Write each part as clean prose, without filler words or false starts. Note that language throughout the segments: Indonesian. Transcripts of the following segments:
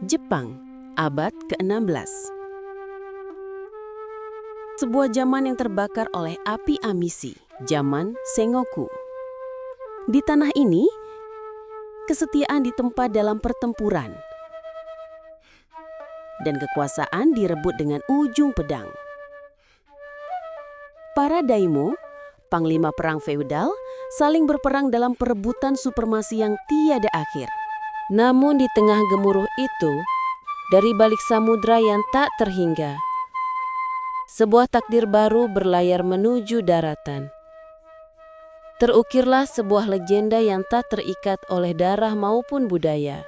Jepang, abad ke-16. Sebuah zaman yang terbakar oleh api ambisi, zaman Sengoku. Di tanah ini, kesetiaan ditempa dalam pertempuran, dan kekuasaan direbut dengan ujung pedang. Para daimo, panglima perang feodal, saling berperang dalam perebutan supremasi yang tiada akhir. Namun di tengah gemuruh itu, dari balik samudra yang tak terhingga, sebuah takdir baru berlayar menuju daratan. Terukirlah sebuah legenda yang tak terikat oleh darah maupun budaya.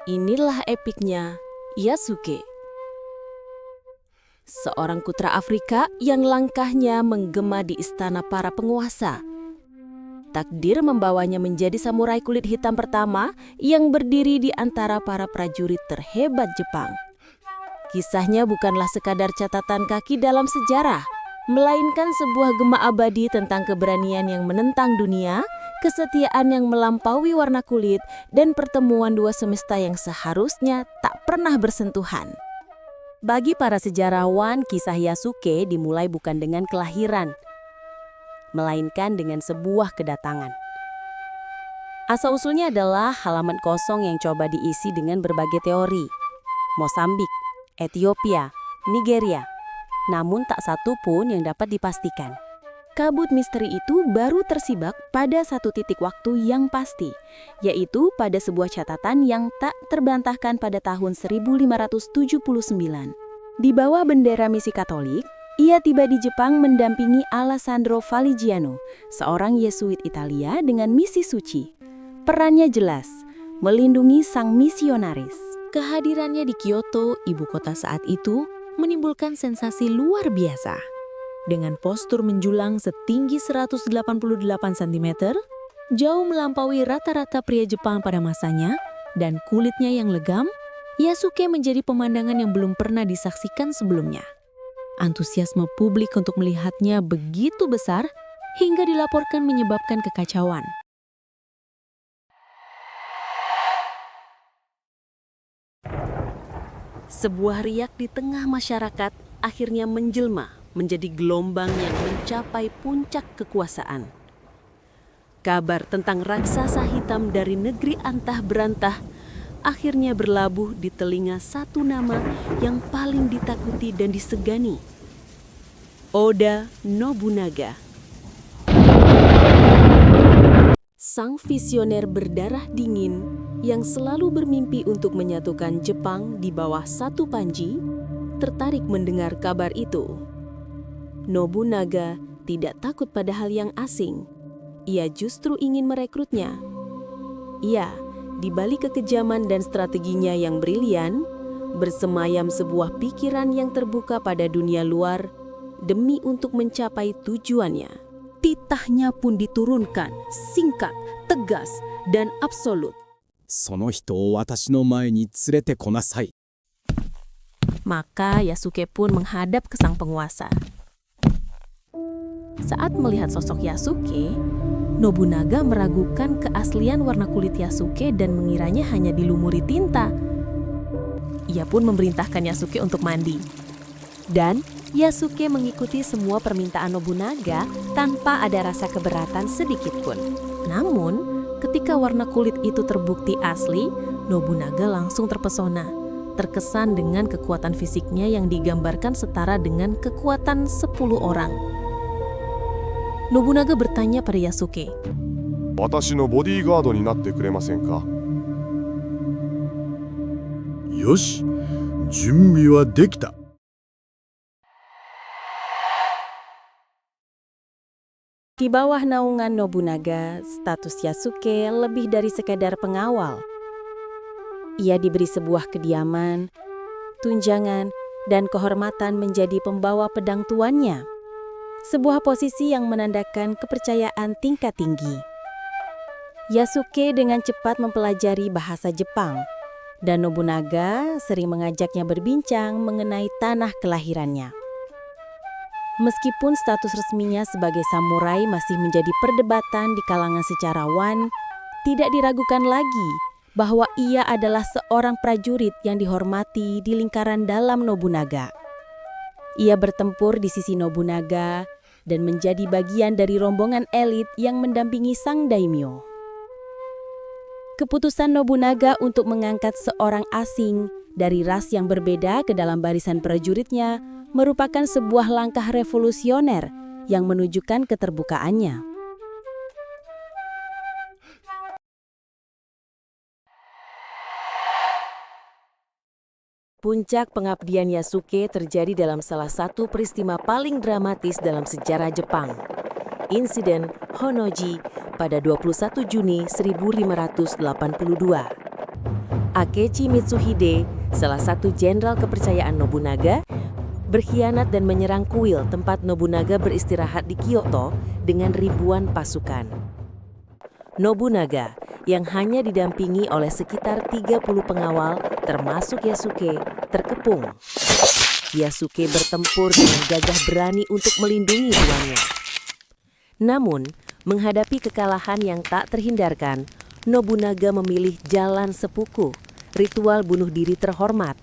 Inilah epiknya Yasuke. Seorang putra Afrika yang langkahnya menggema di istana para penguasa. Takdir membawanya menjadi samurai kulit hitam pertama yang berdiri di antara para prajurit terhebat Jepang. Kisahnya bukanlah sekadar catatan kaki dalam sejarah, melainkan sebuah gema abadi tentang keberanian yang menentang dunia, kesetiaan yang melampaui warna kulit, dan pertemuan dua semesta yang seharusnya tak pernah bersentuhan. Bagi para sejarawan, kisah Yasuke dimulai bukan dengan kelahiran, melainkan dengan sebuah kedatangan. Asal-usulnya adalah halaman kosong yang coba diisi dengan berbagai teori. Mosambik, Ethiopia, Nigeria. Namun tak satu pun yang dapat dipastikan. Kabut misteri itu baru tersibak pada satu titik waktu yang pasti, yaitu pada sebuah catatan yang tak terbantahkan pada tahun 1579. Di bawah bendera misi Katolik, ia tiba di Jepang mendampingi Alessandro Faligiano, seorang Yesuit Italia dengan misi suci. Perannya jelas, melindungi sang misionaris. Kehadirannya di Kyoto, ibu kota saat itu, menimbulkan sensasi luar biasa. Dengan postur menjulang setinggi 188 cm, jauh melampaui rata-rata pria Jepang pada masanya, dan kulitnya yang legam, Yasuke menjadi pemandangan yang belum pernah disaksikan sebelumnya. Antusiasme publik untuk melihatnya begitu besar hingga dilaporkan menyebabkan kekacauan. Sebuah riak di tengah masyarakat akhirnya menjelma menjadi gelombang yang mencapai puncak kekuasaan. Kabar tentang raksasa hitam dari negeri antah berantah akhirnya berlabuh di telinga satu nama yang paling ditakuti dan disegani. Oda Nobunaga. Sang visioner berdarah dingin yang selalu bermimpi untuk menyatukan Jepang di bawah satu panji, tertarik mendengar kabar itu. Nobunaga tidak takut pada hal yang asing. Ia justru ingin merekrutnya. Iya, di balik kekejaman dan strateginya yang brilian, bersemayam sebuah pikiran yang terbuka pada dunia luar demi untuk mencapai tujuannya. Titahnya pun diturunkan, singkat, tegas, dan absolut. その人を私の前に連れてこなさい. Maka Yasuke pun menghadap ke sang penguasa. Saat melihat sosok Yasuke, Nobunaga meragukan keaslian warna kulit Yasuke dan mengiranya hanya dilumuri tinta. Ia pun memerintahkan Yasuke untuk mandi. Dan Yasuke mengikuti semua permintaan Nobunaga tanpa ada rasa keberatan sedikit pun. Namun, ketika warna kulit itu terbukti asli, Nobunaga langsung terpesona. Terkesan dengan kekuatan fisiknya yang digambarkan setara dengan kekuatan 10 orang. Nobunaga bertanya pada Yasuke, 私のボディーガードになってくれませんか? よし、準備はできた。 Di bawah naungan Nobunaga, status Yasuke lebih dari sekadar pengawal. Ia diberi sebuah kediaman, tunjangan, dan kehormatan menjadi pembawa pedang tuannya. Sebuah posisi yang menandakan kepercayaan tingkat tinggi. Yasuke dengan cepat mempelajari bahasa Jepang, dan Nobunaga sering mengajaknya berbincang mengenai tanah kelahirannya. Meskipun status resminya sebagai samurai masih menjadi perdebatan di kalangan sejarawan, tidak diragukan lagi bahwa ia adalah seorang prajurit yang dihormati di lingkaran dalam Nobunaga. Ia bertempur di sisi Nobunaga dan menjadi bagian dari rombongan elit yang mendampingi sang daimyo. Keputusan Nobunaga untuk mengangkat seorang asing dari ras yang berbeda ke dalam barisan prajuritnya merupakan sebuah langkah revolusioner yang menunjukkan keterbukaannya. Puncak pengabdian Yasuke terjadi dalam salah satu peristiwa paling dramatis dalam sejarah Jepang. Insiden Honnoji pada 21 Juni 1582. Akechi Mitsuhide, salah satu jenderal kepercayaan Nobunaga, berkhianat dan menyerang kuil tempat Nobunaga beristirahat di Kyoto dengan ribuan pasukan. Nobunaga yang hanya didampingi oleh sekitar 30 pengawal termasuk Yasuke terkepung. Yasuke bertempur dengan gagah berani untuk melindungi tuannya. Namun, menghadapi kekalahan yang tak terhindarkan, Nobunaga memilih jalan sepuku, ritual bunuh diri terhormat.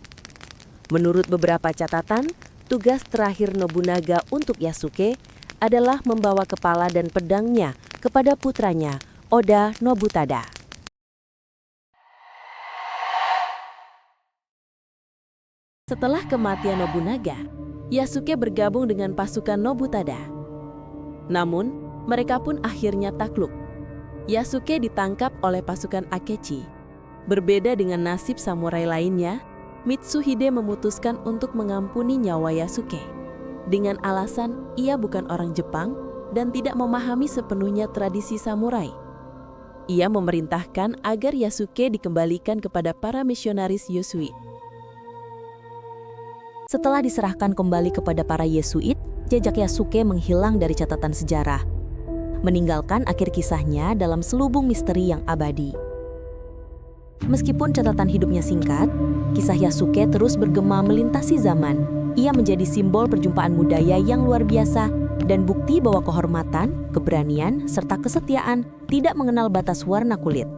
Menurut beberapa catatan, tugas terakhir Nobunaga untuk Yasuke adalah membawa kepala dan pedangnya kepada putranya, Oda Nobutada. Setelah kematian Nobunaga, Yasuke bergabung dengan pasukan Nobutada. Namun, mereka pun akhirnya takluk. Yasuke ditangkap oleh pasukan Akechi. Berbeda dengan nasib samurai lainnya, Mitsuhide memutuskan untuk mengampuni nyawa Yasuke dengan alasan ia bukan orang Jepang dan tidak memahami sepenuhnya tradisi samurai. Ia memerintahkan agar Yasuke dikembalikan kepada para misionaris Yesuit. Setelah diserahkan kembali kepada para Yesuit, jejak Yasuke menghilang dari catatan sejarah, meninggalkan akhir kisahnya dalam selubung misteri yang abadi. Meskipun catatan hidupnya singkat, kisah Yasuke terus bergema melintasi zaman. Ia menjadi simbol perjumpaan budaya yang luar biasa dan bukti bahwa kehormatan, keberanian, serta kesetiaan tidak mengenal batas warna kulit.